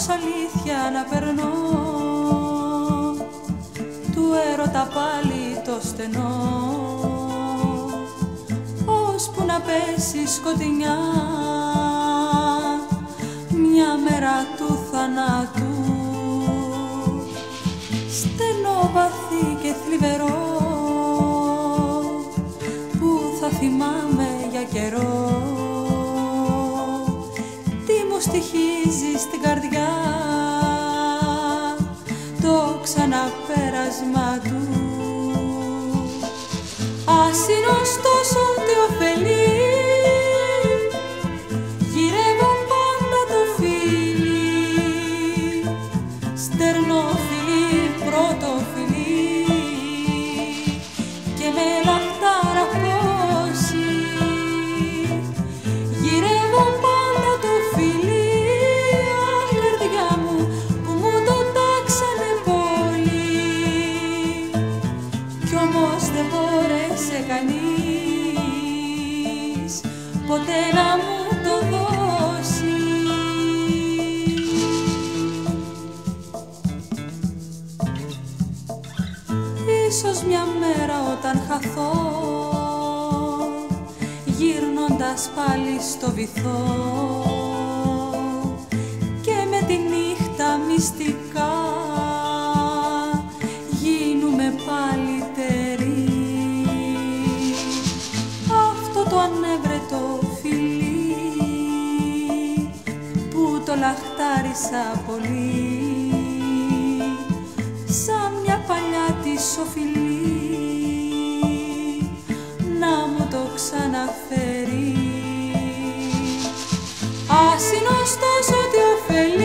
ως αλήθεια να περνώ του έρωτα πάλι το στενό, ώσπου να πέσει σκοτεινιά μια μέρα του θανάτου, στενό, βαθύ και θλιβερό που θα θυμάμαι για καιρό. Τι μου στοιχίζει στην καρδιά το ξαναπέρασμα του. Ας είναι ωστόσο τι ωφελεί, γυρεύω πάντα το φίλι, στερνό φιλί, πρώτο φιλί και με λαχτάρα πόση. Γυρεύω πάντα το φιλί, αχ καρδιά μου που μου το τάξανε πολύ, κι όμως δεν μπόρεσε κανείς ποτέ να μου το δώσει. Ίσως μια μέρα όταν χαθώ, γύρνοντας πάλι στο βυθό και με τη νύχτα μυστικά γίνουμε πάλι τερί, αυτό το ανέβρετο φιλί που το λαχτάρισα πολύ, σαν μια παλιά της οφειλή να μου το ξαναφέρει. Ας είναι ωστόσο τι ωφελεί,